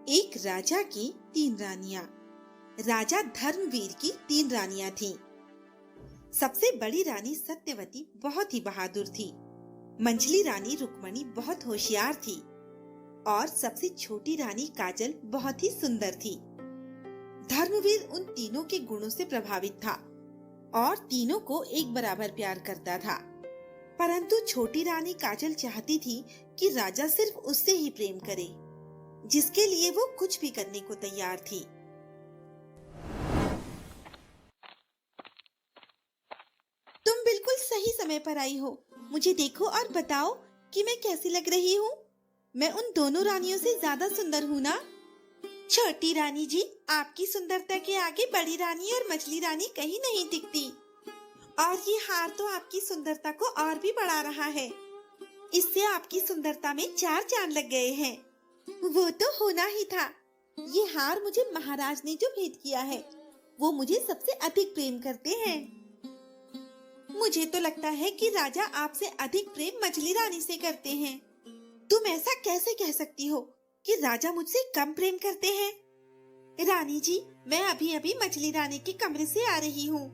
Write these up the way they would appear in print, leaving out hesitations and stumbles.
एक राजा की 3 रानियां। राजा धर्मवीर की 3 रानियां थीं। सबसे बड़ी रानी सत्यवती बहुत ही बहादुर थी। मंझली रानी रुक्मणी बहुत होशियार थी और सबसे छोटी रानी काजल बहुत ही सुंदर थी। धर्मवीर उन तीनों के गुणों से प्रभावित था और तीनों को एक बराबर प्यार करता था। परंतु छोटी रानी काजल चाहती थी कि राजा सिर्फ उससे ही प्रेम करे, जिसके लिए वो कुछ भी करने को तैयार थी। तुम बिल्कुल सही समय पर आई हो। मुझे देखो और बताओ कि मैं कैसी लग रही हूँ। मैं उन दोनों रानियों से ज्यादा सुंदर हूँ ना? छोटी रानी जी, आपकी सुंदरता के आगे बड़ी रानी और मछली रानी कहीं नहीं दिखती। और ये हार तो आपकी सुंदरता को और भी बढ़ा रहा है। इससे आपकी सुंदरता में 4 चांद लग गए हैं। वो तो होना ही था। ये हार मुझे महाराज ने जो भेंट किया है, वो मुझे सबसे अधिक प्रेम करते हैं। मुझे तो लगता है कि राजा आपसे अधिक प्रेम मछली रानी से करते हैं। तुम ऐसा कैसे कह सकती हो कि राजा मुझसे कम प्रेम करते हैं? रानी जी, मैं अभी अभी मछली रानी के कमरे से आ रही हूँ।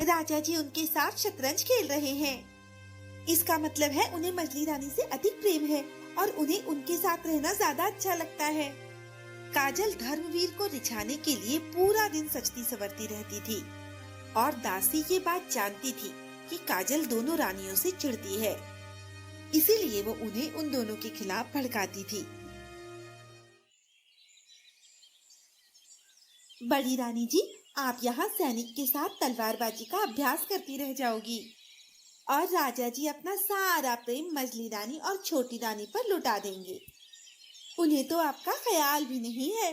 राजा जी उनके साथ शतरंज खेल रहे हैं। इसका मतलब है उन्हें मछली रानी से अधिक प्रेम है और उन्हें उनके साथ रहना ज्यादा अच्छा लगता है। काजल धर्मवीर को रिझाने के लिए पूरा दिन सजती संवरती रहती थी और दासी ये बात जानती थी कि काजल दोनों रानियों से चिढ़ती है, इसीलिए वो उन्हें उन दोनों के खिलाफ भड़काती थी। बड़ी रानी जी, आप यहाँ सैनिक के साथ तलवारबाजी का अभ्यास करती रह जाओगी और राजा जी अपना सारा प्रेम मछली रानी और छोटी रानी पर लुटा देंगे। उन्हें तो आपका ख्याल भी नहीं है।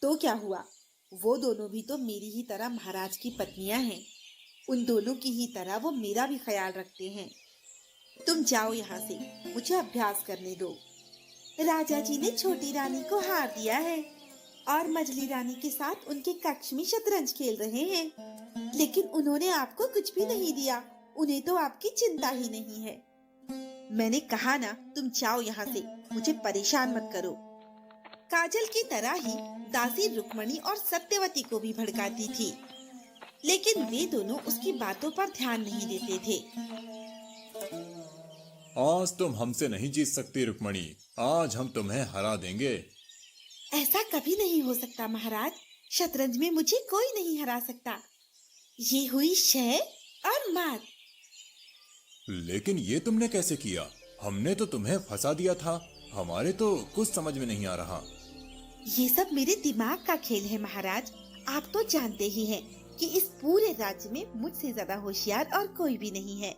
तो क्या हुआ, वो दोनों भी तो मेरी ही तरह महाराज की पत्नियां हैं। उन दोनों की ही तरह वो मेरा भी ख्याल रखते हैं। तुम जाओ यहाँ से, मुझे अभ्यास करने दो। राजा जी ने छोटी रानी को हार दिया है और मछली रानी के साथ उनके कक्ष में शतरंज खेल रहे हैं, लेकिन उन्होंने आपको कुछ भी नहीं दिया। उन्हें तो आपकी चिंता ही नहीं है। मैंने कहा ना, तुम जाओ यहाँ से, मुझे परेशान मत करो। काजल की तरह ही दासी रुक्मणी और सत्यवती को भी भड़काती थी, लेकिन वे दोनों उसकी बातों पर ध्यान नहीं देते थे। आज तुम हमसे नहीं जीत सकती रुक्मणी, आज हम तुम्हें हरा देंगे। ऐसा कभी नहीं हो सकता महाराज। शतरंज में मुझे कोई नहीं हरा सकता। ये हुई शय और मात। लेकिन ये तुमने कैसे किया? हमने तो तुम्हें फंसा दिया था। हमारे तो कुछ समझ में नहीं आ रहा। ये सब मेरे दिमाग का खेल है महाराज। आप तो जानते ही हैं कि इस पूरे राज्य में मुझसे ज्यादा होशियार और कोई भी नहीं है।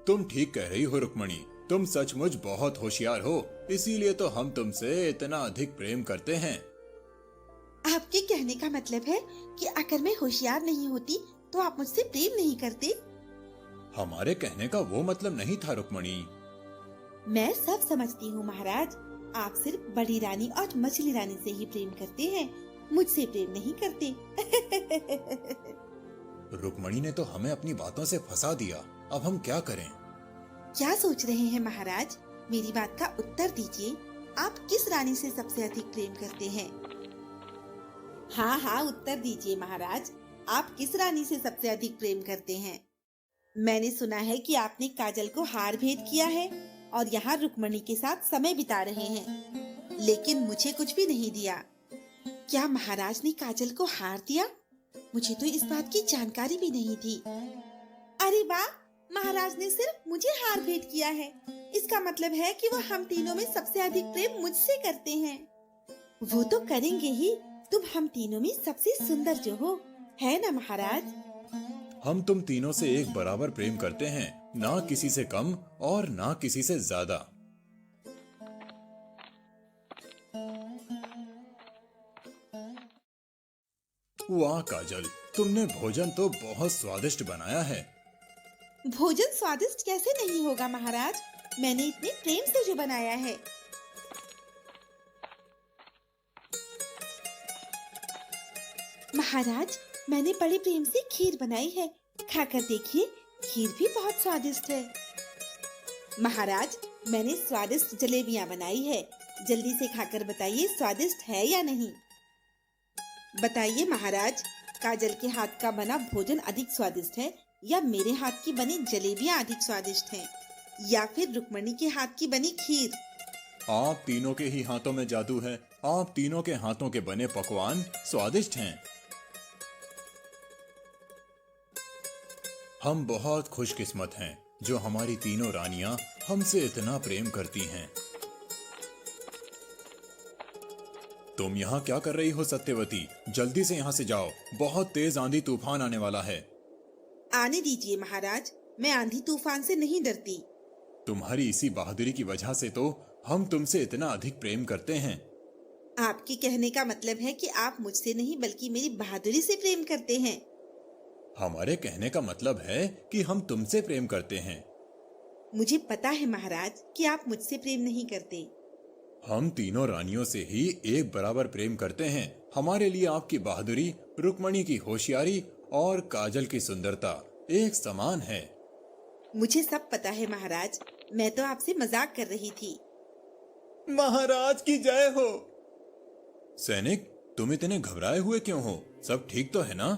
तुम ठीक कह रही हो रुक्मणी, तुम सचमुच बहुत होशियार हो, इसीलिए तो हम तुमसे इतना अधिक प्रेम करते हैं। आपके कहने का मतलब है कि अगर मैं होशियार नहीं होती तो आप मुझसे प्रेम नहीं करते? हमारे कहने का वो मतलब नहीं था रुक्मणी। मैं सब समझती हूँ महाराज। आप सिर्फ बड़ी रानी और मछली रानी से ही प्रेम करते हैं, मुझसे प्रेम नहीं करते। रुक्मणी ने तो हमें अपनी बातों से फंसा दिया। अब हम क्या करें? क्या सोच रहे हैं महाराज? मेरी बात का उत्तर दीजिए। आप किस रानी से सबसे अधिक प्रेम करते हैं? हाँ हाँ, उत्तर दीजिए महाराज। आप किस रानी से सबसे अधिक प्रेम करते हैं? मैंने सुना है कि आपने काजल को हार भेंट किया है और यहाँ रुक्मणी के साथ समय बिता रहे हैं, लेकिन मुझे कुछ भी नहीं दिया। क्या महाराज ने काजल को हार दिया? मुझे तो इस बात की जानकारी भी नहीं थी। अरे वाह, महाराज ने सिर्फ मुझे हार भेंट किया है। इसका मतलब है कि वो हम तीनों में सबसे अधिक प्रेम मुझसे करते हैं। वो तो करेंगे ही। तुम हम तीनों में सबसे सुंदर जो हो, है ना महाराज? हम तुम तीनों से एक बराबर प्रेम करते हैं, ना किसी से कम और ना किसी से ज्यादा। वाह काजल, तुमने भोजन तो बहुत स्वादिष्ट बनाया है। भोजन स्वादिष्ट कैसे नहीं होगा महाराज? मैंने इतने प्रेम से जो बनाया है। महाराज, मैंने बड़े प्रेम से खीर बनाई है, खाकर देखिए, खीर भी बहुत स्वादिष्ट है। महाराज, मैंने स्वादिष्ट जलेबियां बनाई है, जल्दी से खाकर बताइए स्वादिष्ट है या नहीं। बताइए महाराज, काजल के हाथ का बना भोजन अधिक स्वादिष्ट है या मेरे हाथ की बनी जलेबियां अधिक स्वादिष्ट हैं, या फिर रुक्मणी के हाथ की बनी खीर? आप तीनों के ही हाथों में जादू है। आप तीनों के हाथों के बने पकवान स्वादिष्ट हैं। हम बहुत खुशकिस्मत हैं जो हमारी तीनों रानियां हमसे इतना प्रेम करती हैं। तुम यहाँ क्या कर रही हो सत्यवती? जल्दी से यहाँ से जाओ, बहुत तेज आंधी तूफान आने वाला है। आने दीजिए महाराज, मैं आंधी तूफान से नहीं डरती। तुम्हारी इसी बहादुरी की वजह से तो हम तुमसे इतना अधिक प्रेम करते हैं। आपके कहने का मतलब है कि आप मुझसे नहीं बल्कि मेरी बहादुरी से प्रेम करते हैं। हमारे कहने का मतलब है कि हम तुमसे प्रेम करते हैं। मुझे पता है महाराज कि आप मुझसे प्रेम नहीं करते। हम तीनों रानियों से ही एक बराबर प्रेम करते हैं। हमारे लिए आपकी बहादुरी, रुक्मणी की होशियारी और काजल की सुंदरता एक समान है। मुझे सब पता है महाराज, मैं तो आपसे मजाक कर रही थी। महाराज की जय हो। सैनिक, तुम इतने घबराए हुए क्यों हो? सब ठीक तो है ना?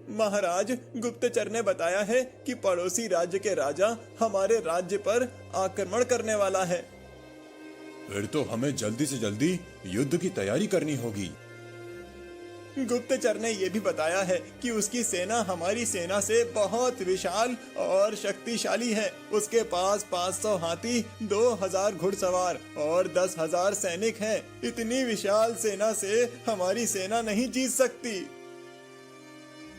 महाराज, गुप्तचर ने बताया है कि पड़ोसी राज्य के राजा हमारे राज्य पर आक्रमण करने वाला है। फिर तो हमें जल्दी से जल्दी युद्ध की तैयारी करनी होगी। गुप्तचर ने यह भी बताया है कि उसकी सेना हमारी सेना से बहुत विशाल और शक्तिशाली है। उसके पास 500 हाथी, 2000 घुड़सवार और 10,000 सैनिक हैं। इतनी विशाल सेना से हमारी सेना नहीं जीत सकती।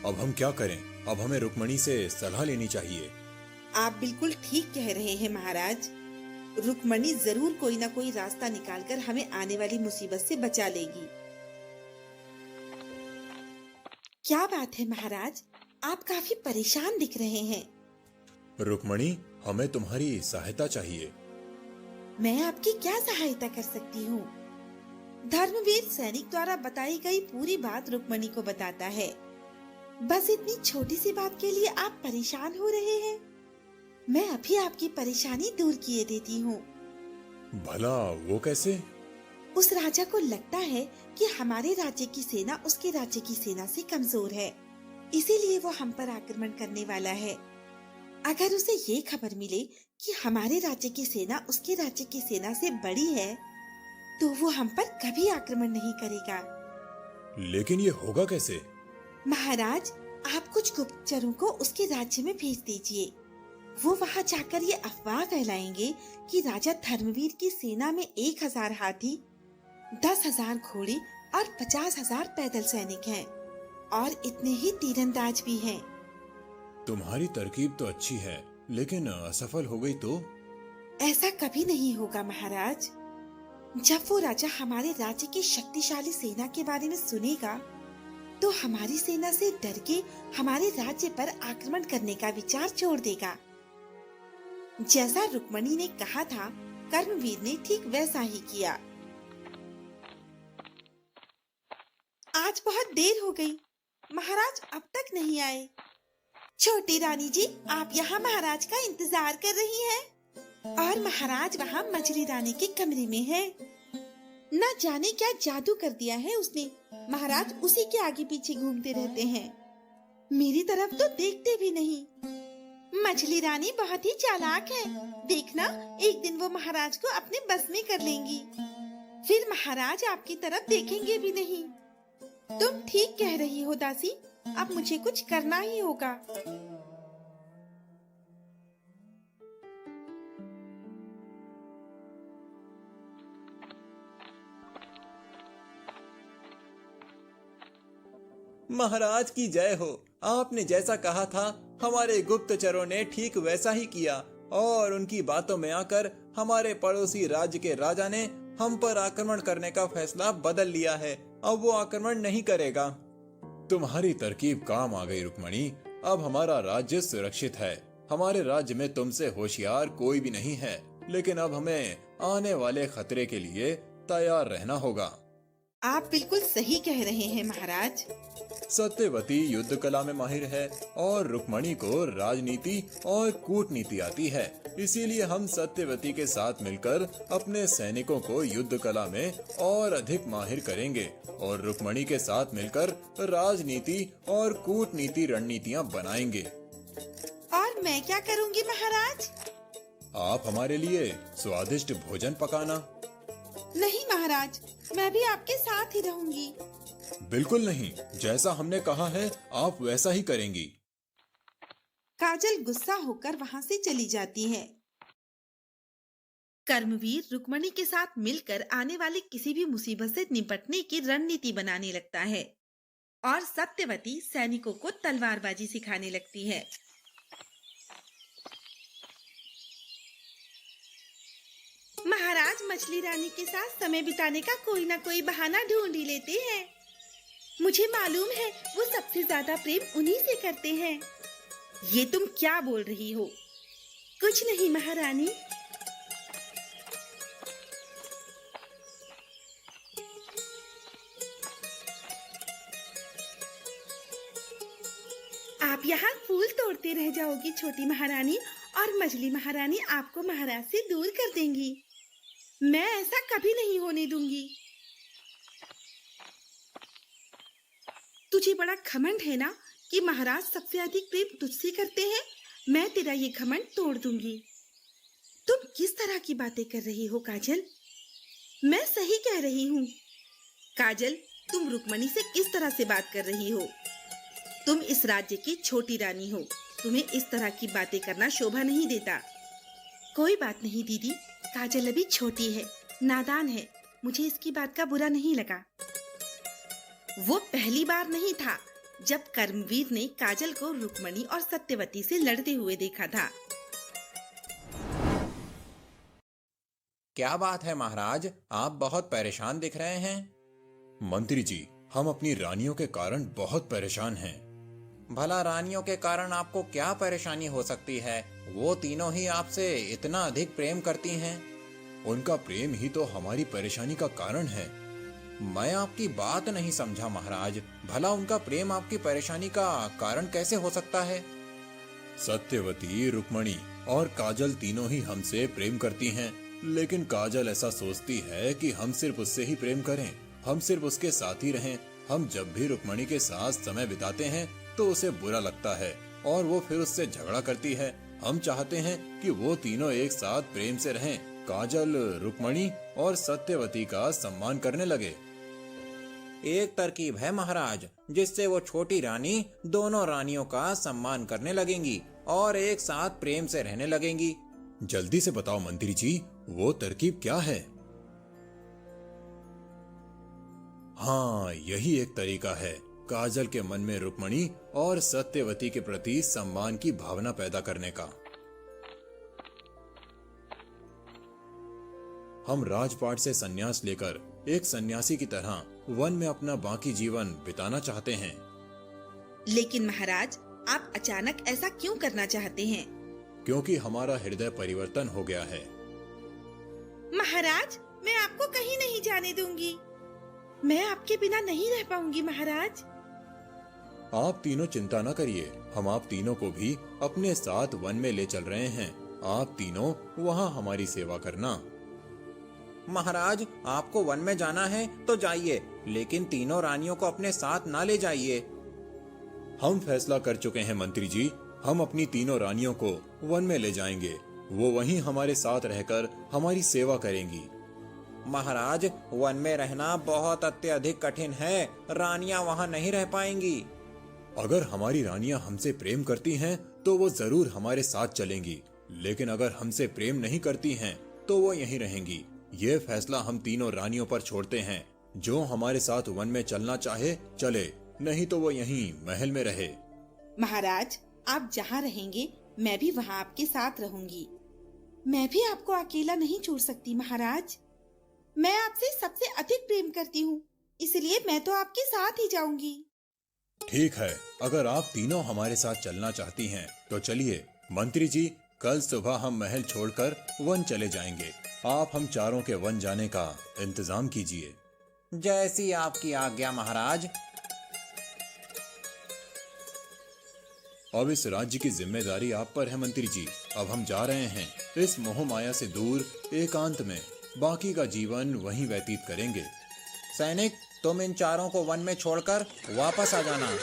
अब हम क्या करें? अब हमें रुक्मणी से सलाह लेनी चाहिए। आप बिल्कुल ठीक कह रहे हैं महाराज। रुक्मणी जरूर कोई ना कोई रास्ता निकालकर हमें आने वाली मुसीबत से बचा लेगी। क्या बात है महाराज, आप काफी परेशान दिख रहे हैं। रुक्मणी, हमें तुम्हारी सहायता चाहिए। मैं आपकी क्या सहायता कर सकती हूँ? धर्मवीर सैनिक द्वारा बताई गई पूरी बात रुक्मणी को बताता है। बस इतनी छोटी सी बात के लिए आप परेशान हो रहे हैं। मैं अभी आपकी परेशानी दूर किए देती हूँ। भला वो कैसे? उस राजा को लगता है कि हमारे राज्य की सेना उसके राज्य की सेना से कमजोर है, इसीलिए वो हम पर आक्रमण करने वाला है। अगर उसे ये खबर मिले कि हमारे राज्य की सेना उसके राज्य की सेना से बड़ी है, तो वो हम पर कभी आक्रमण नहीं करेगा। लेकिन ये होगा कैसे? महाराज, आप कुछ गुप्तचरों को उसके राज्य में भेज दीजिए। वो वहाँ जाकर ये अफवाह फैलाएंगे कि राजा धर्मवीर की सेना में 1000 हाथी, 10,000 घोड़े और 50,000 पैदल सैनिक हैं, और इतने ही तीरंदाज भी हैं। तुम्हारी तरकीब तो अच्छी है, लेकिन असफल हो गई तो? ऐसा कभी नहीं होगा महाराज। जब वो राजा हमारे राज्य की शक्तिशाली सेना के बारे में सुनेगा, तो हमारी सेना से डर के हमारे राज्य पर आक्रमण करने का विचार छोड़ देगा। जैसा रुक्मणी ने कहा था, कर्मवीर ने ठीक वैसा ही किया। आज बहुत देर हो गई, महाराज अब तक नहीं आए। छोटी रानी जी, आप यहाँ महाराज का इंतजार कर रही हैं, और महाराज वहाँ मछली रानी के कमरे में है। न जाने क्या जादू कर दिया है उसने, महाराज उसी के आगे पीछे घूमते रहते हैं, मेरी तरफ तो देखते भी नहीं। मछली रानी बहुत ही चालाक है, देखना एक दिन वो महाराज को अपने बस में कर लेंगी, फिर महाराज आपकी तरफ देखेंगे भी नहीं। तुम ठीक कह रही हो दासी, अब मुझे कुछ करना ही होगा। महाराज की जय हो। आपने जैसा कहा था, हमारे गुप्तचरों ने ठीक वैसा ही किया, और उनकी बातों में आकर हमारे पड़ोसी राज्य के राजा ने हम पर आक्रमण करने का फैसला बदल लिया है। अब वो आक्रमण नहीं करेगा। तुम्हारी तरकीब काम आ गई रुक्मणी। अब हमारा राज्य सुरक्षित है। हमारे राज्य में तुमसे होशियार कोई भी नहीं है, लेकिन अब हमें आने वाले खतरे के लिए तैयार रहना होगा। आप बिल्कुल सही कह रहे हैं महाराज। सत्यवती युद्ध कला में माहिर है और रुक्मणी को राजनीति और कूटनीति आती है। इसीलिए हम सत्यवती के साथ मिलकर अपने सैनिकों को युद्ध कला में और अधिक माहिर करेंगे और रुक्मणी के साथ मिलकर राजनीति और कूटनीति रणनीतियाँ बनाएंगे। और मैं क्या करूंगी महाराज? आप हमारे लिए स्वादिष्ट भोजन पकाना। नहीं महाराज, मैं भी आपके साथ ही रहूंगी। बिल्कुल नहीं, जैसा हमने कहा है आप वैसा ही करेंगी। काजल गुस्सा होकर वहां से चली जाती है। कर्मवीर रुक्मणी के साथ मिलकर आने वाली किसी भी मुसीबत से निपटने की रणनीति बनाने लगता है और सत्यवती सैनिकों को तलवारबाजी सिखाने लगती है। महाराज मछली रानी के साथ समय बिताने का कोई ना कोई बहाना ढूंढ ही लेते हैं। मुझे मालूम है वो सबसे ज्यादा प्रेम उन्हीं से करते हैं। ये तुम क्या बोल रही हो? कुछ नहीं महारानी। आप यहाँ फूल तोड़ते रह जाओगी छोटी महारानी, और मछली महारानी आपको महाराज से दूर कर देंगी। मैं ऐसा कभी नहीं होने दूंगी। तुझे बड़ा घमंड है ना कि महाराज सबसे अधिक प्रेम तुझसे करते हैं। मैं तेरा ये घमंड तोड़ दूंगी। तुम किस तरह की बातें कर रही हो काजल? मैं सही कह रही हूँ। काजल, तुम रुक्मणी से किस तरह से बात कर रही हो? तुम इस राज्य की छोटी रानी हो। तुम्हें इस तरह की बातें करना शोभा नहीं देता। कोई बात नहीं दीदी, काजल अभी छोटी है, नादान है। मुझे इसकी बात का बुरा नहीं लगा। वो पहली बार नहीं था जब कर्मवीर ने काजल को रुक्मणी और सत्यवती से लड़ते हुए देखा था। क्या बात है महाराज, आप बहुत परेशान दिख रहे हैं। मंत्री जी, हम अपनी रानियों के कारण बहुत परेशान हैं। भला रानियों के कारण आपको क्या परेशानी हो सकती है? वो तीनों ही आपसे इतना अधिक प्रेम करती हैं। उनका प्रेम ही तो हमारी परेशानी का कारण है। मैं आपकी बात नहीं समझा महाराज। भला उनका प्रेम आपकी परेशानी का कारण कैसे हो सकता है? सत्यवती, रुक्मणी और काजल तीनों ही हमसे प्रेम करती हैं, लेकिन काजल ऐसा सोचती है कि हम सिर्फ उससे ही प्रेम करें, हम सिर्फ उसके साथ ही रहें। हम जब भी रुक्मणी के साथ समय बिताते हैं तो उसे बुरा लगता है और वो फिर उससे झगड़ा करती है। हम चाहते हैं कि वो तीनों एक साथ प्रेम से रहें। काजल रुक्मणी और सत्यवती का सम्मान करने लगे। एक तरकीब है महाराज, जिससे वो छोटी रानी दोनों रानियों का सम्मान करने लगेंगी और एक साथ प्रेम से रहने लगेंगी। जल्दी से बताओ मंत्री जी, वो तरकीब क्या है? हाँ, यही एक तरीका है काजल के मन में रुक्मणी और सत्यवती के प्रति सम्मान की भावना पैदा करने का। हम राजपाट से संन्यास लेकर एक सन्यासी की तरह वन में अपना बाकी जीवन बिताना चाहते हैं। लेकिन महाराज, आप अचानक ऐसा क्यों करना चाहते हैं? क्योंकि हमारा हृदय परिवर्तन हो गया है। महाराज, मैं आपको कहीं नहीं जाने दूंगी। मैं आपके बिना नहीं रह पाऊंगी महाराज। आप तीनों चिंता न करिए, हम आप तीनों को भी अपने साथ वन में ले चल रहे हैं। आप तीनों वहाँ हमारी सेवा करना। महाराज, आपको वन में जाना है तो जाइए, लेकिन तीनों रानियों को अपने साथ ना ले जाइए। हम फैसला कर चुके हैं मंत्री जी, हम अपनी तीनों रानियों को वन में ले जाएंगे। वो वहीं हमारे साथ रहकर हमारी सेवा करेंगी। महाराज, वन में रहना बहुत अत्यधिक कठिन है। रानियां वहां नहीं रह पाएंगी। अगर हमारी रानियां हमसे प्रेम करती हैं तो वो जरूर हमारे साथ चलेंगी, लेकिन अगर हमसे प्रेम नहीं करती हैं तो वो यहीं रहेंगी। ये फैसला हम तीनों रानियों पर छोड़ते हैं। जो हमारे साथ वन में चलना चाहे चले, नहीं तो वो यहीं महल में रहे। महाराज, आप जहाँ रहेंगे मैं भी वहाँ आपके साथ रहूंगी। मैं भी आपको अकेला नहीं छोड़ सकती महाराज। मैं आपसे सबसे अधिक प्रेम करती हूँ, इसलिए मैं तो आपके साथ ही जाऊंगी। ठीक है, अगर आप तीनों हमारे साथ चलना चाहती हैं तो चलिए। मंत्री जी, कल सुबह हम महल छोड़कर वन चले जाएंगे। आप हम चारों के वन जाने का इंतजाम कीजिए। जैसी आपकी आज्ञा महाराज। अब इस राज्य की जिम्मेदारी आप पर है मंत्री जी। अब हम जा रहे हैं इस मोह माया से दूर एकांत में, बाकी का जीवन वहीं व्यतीत करेंगे। सैनिक, तुम इन चारों को वन में छोड़कर वापस आ जाना।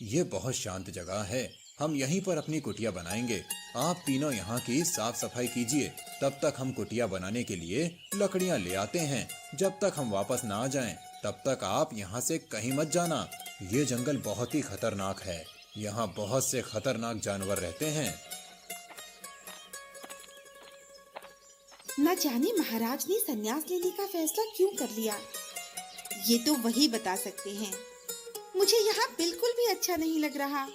ये बहुत शांत जगह है, हम यहीं पर अपनी कुटिया बनाएंगे। आप तीनों यहाँ की साफ सफाई कीजिए, तब तक हम कुटिया बनाने के लिए लकड़ियाँ ले आते हैं। जब तक हम वापस ना आ जाएं, तब तक आप यहाँ से कहीं मत जाना। ये जंगल बहुत ही खतरनाक है, यहाँ बहुत से खतरनाक जानवर रहते हैं। न जाने महाराज ने संन्यास लेने का फैसला क्यों कर लिया, ये तो वही बता सकते हैं। मुझे यहाँ बिल्कुल भी अच्छा नहीं लग रहा।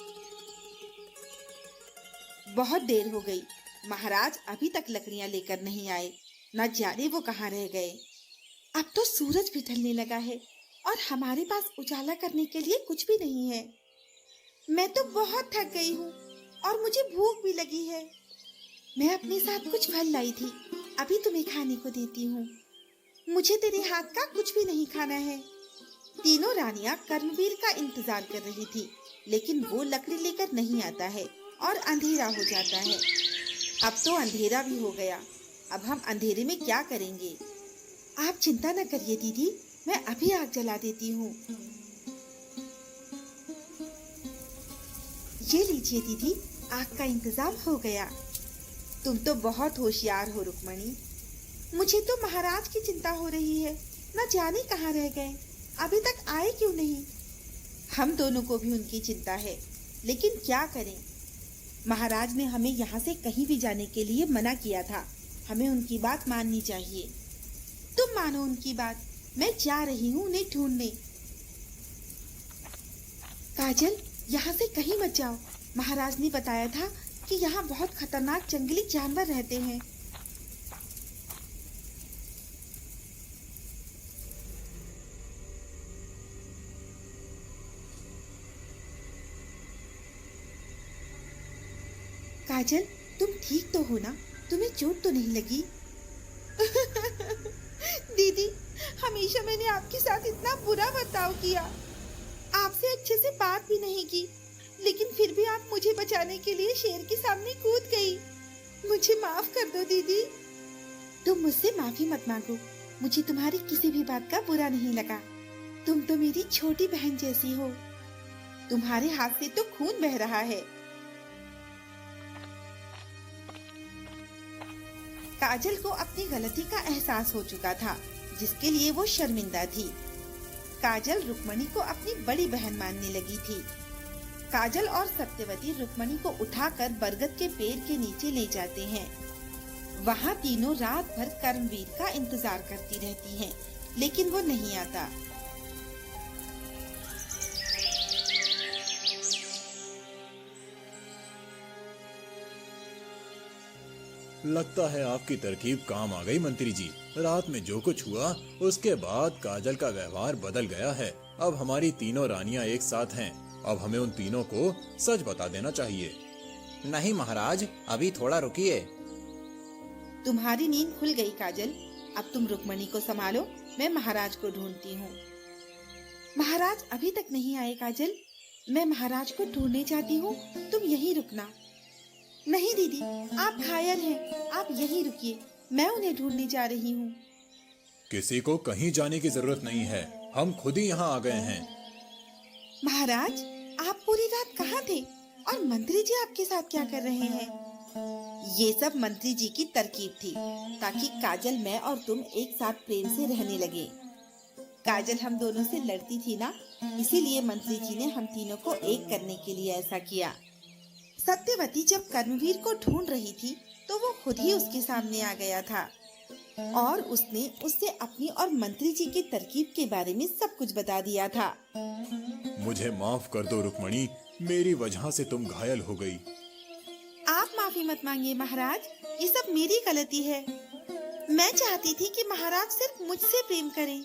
बहुत देर हो गई, महाराज अभी तक लकड़ियां लेकर नहीं आए। न जाने वो कहाँ रह गए। अब तो सूरज भी ढलने लगा है और हमारे पास उजाला करने के लिए कुछ भी नहीं है। मैं तो बहुत थक गई हूँ और मुझे भूख भी लगी है। मैं अपने साथ कुछ फल लाई थी, अभी तुम्हें खाने को देती हूँ। मुझे तेरे हाथ का कुछ भी नहीं खाना है। तीनों रानियां कर्मवीर का इंतजार कर रही थी, लेकिन वो लकड़ी लेकर नहीं आता है और अंधेरा हो जाता है। अब तो अंधेरा भी हो गया, अब हम अंधेरे में क्या करेंगे? आप चिंता न करिए दीदी, मैं अभी आग जला देती हूँ। ये लीजिए दीदी, आग का इंतजाम हो गया। तुम तो बहुत होशियार हो रुक्मणी। मुझे तो महाराज की चिंता हो रही है, न जाने कहाँ रह गए, अभी तक आए क्यों नहीं। हम दोनों को भी उनकी चिंता है, लेकिन क्या करें। महाराज ने हमें यहाँ से कहीं भी जाने के लिए मना किया था, हमें उनकी बात माननी चाहिए। तुम मानो उनकी बात, मैं जा रही हूँ उन्हें ढूंढने। काजल, यहाँ से कहीं मत जाओ, महाराज ने बताया था कि यहाँ बहुत खतरनाक जंगली जानवर रहते हैं। काजल, तुम ठीक तो हो ना? तुम्हें चोट तो नहीं लगी? दीदी, हमेशा मैंने आपके साथ इतना बुरा बर्ताव किया, आपसे अच्छे से बात भी नहीं की, लेकिन फिर भी आप मुझे बचाने के लिए शेर के सामने कूद गई। मुझे माफ कर दो दीदी। तुम मुझसे माफी मत मांगो, मुझे तुम्हारी किसी भी बात का बुरा नहीं लगा। तुम तो मेरी छोटी बहन जैसी हो। तुम्हारे हाथ से तो खून बह रहा है। काजल को अपनी गलती का एहसास हो चुका था, जिसके लिए वो शर्मिंदा थी। काजल रुक्मणी को अपनी बड़ी बहन मानने लगी थी। काजल और सत्यवती रुक्मणी को उठाकर बरगद के पेड़ के नीचे ले जाते हैं। वहाँ तीनों रात भर कर्मवीर का इंतजार करती रहती हैं, लेकिन वो नहीं आता। लगता है आपकी तरकीब काम आ गई मंत्री जी। रात में जो कुछ हुआ उसके बाद काजल का व्यवहार बदल गया है। अब हमारी तीनों रानियां एक साथ हैं। अब हमें उन तीनों को सच बता देना चाहिए। नहीं महाराज, अभी थोड़ा रुकिए। तुम्हारी नींद खुल गई काजल, अब तुम रुक्मणी को संभालो, मैं महाराज को ढूंढती हूँ। महाराज अभी तक नहीं आए काजल, मैं महाराज को ढूंढने जाती हूँ, तुम यहीं रुकना। नहीं दीदी, आप घायल हैं, आप यहीं रुकिए, मैं उन्हें ढूंढने जा रही हूँ। किसी को कहीं जाने की जरूरत नहीं है, हम खुद ही यहाँ आ गए हैं। महाराज, आप पूरी रात कहाँ थे और मंत्री जी आपके साथ क्या कर रहे हैं? ये सब मंत्री जी की तरकीब थी, ताकि काजल, मैं और तुम एक साथ प्रेम से रहने लगे। काजल हम दोनों से लड़ती थी ना, इसीलिए मंत्री जी ने हम तीनों को एक करने के लिए ऐसा किया। सत्यवती जब कर्मवीर को ढूंढ रही थी, तो वो खुद ही उसके सामने आ गया था और उसने उससे अपनी और मंत्री जी की तरकीब के बारे में सब कुछ बता दिया था। मुझे माफ कर दो रुक्मणी, मेरी वजह से तुम घायल हो गई। आप माफी मत मांगिए महाराज, ये सब मेरी गलती है। मैं चाहती थी कि महाराज सिर्फ मुझसे प्रेम करें,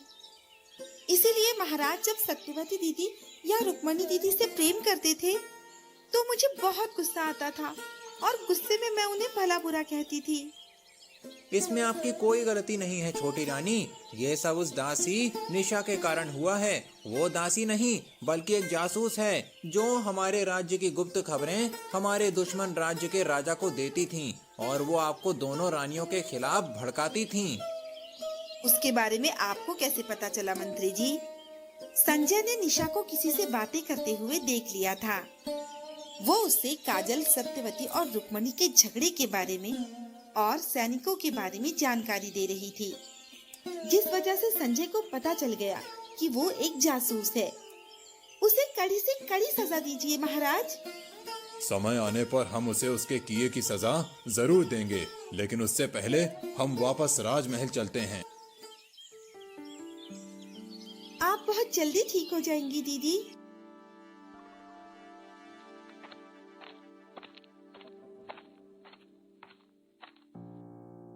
इसीलिए महाराज जब सत्यवती दीदी या रुक्मणी दीदी से प्रेम करते थे, तो मुझे बहुत गुस्सा आता था और गुस्से में मैं उन्हें भला बुरा कहती थी। इसमें आपकी कोई गलती नहीं है छोटी रानी, ये सब उस दासी निशा के कारण हुआ है। वो दासी नहीं बल्कि एक जासूस है जो हमारे राज्य की गुप्त खबरें हमारे दुश्मन राज्य के राजा को देती थीं और वो आपको दोनों रानियों के खिलाफ भड़काती थीं। उसके बारे में आपको कैसे पता चला मंत्री जी? संजय ने निशा को किसी से बातें करते हुए देख लिया था। वो उससे काजल, सत्यवती और रुक्मणी के झगड़े के बारे में और सैनिकों के बारे में जानकारी दे रही थी, जिस वजह से संजय को पता चल गया कि वो एक जासूस है। उसे कड़ी से कड़ी सजा दीजिए महाराज। समय आने पर हम उसे उसके किए की सजा जरूर देंगे, लेकिन उससे पहले हम वापस राजमहल चलते हैं। आप बहुत जल्दी ठीक हो जाएंगी दीदी।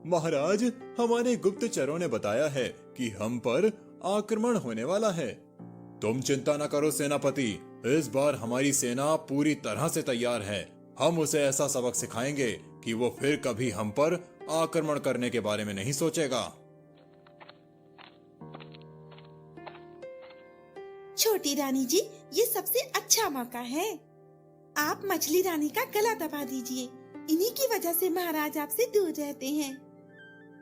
महाराज, हमारे गुप्तचरों ने बताया है कि हम पर आक्रमण होने वाला है। तुम चिंता न करो सेनापति, इस बार हमारी सेना पूरी तरह से तैयार है। हम उसे ऐसा सबक सिखाएंगे कि वो फिर कभी हम पर आक्रमण करने के बारे में नहीं सोचेगा। छोटी रानी जी, ये सबसे अच्छा मौका है। आप मछली रानी का गला दबा दीजिए। इन्हीं की वजह से महाराज आपसे दूर रहते हैं।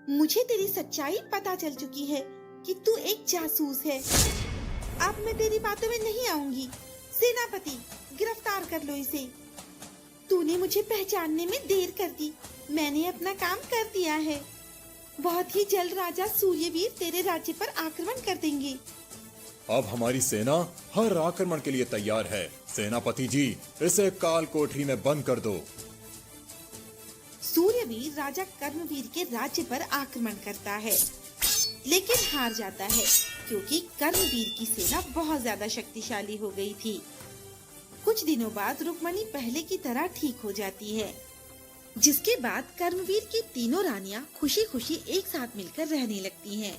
मुझे तेरी सच्चाई पता चल चुकी है कि तू एक जासूस है। अब मैं तेरी बातों में नहीं आऊंगी। सेनापति, गिरफ्तार कर लो इसे। तूने मुझे पहचानने में देर कर दी। मैंने अपना काम कर दिया है। बहुत ही जल्द राजा सूर्यवीर तेरे राज्य पर आक्रमण कर देंगे। अब हमारी सेना हर आक्रमण के लिए तैयार है। सेनापति जी, इसे काल कोठरी में बंद कर दो। सूर्यवीर राजा कर्मवीर के राज्य पर आक्रमण करता है, लेकिन हार जाता है क्योंकि कर्मवीर की सेना बहुत ज्यादा शक्तिशाली हो गई थी। कुछ दिनों बाद रुक्मणी पहले की तरह ठीक हो जाती है, जिसके बाद कर्मवीर की तीनों रानियां खुशी खुशी एक साथ मिलकर रहने लगती हैं।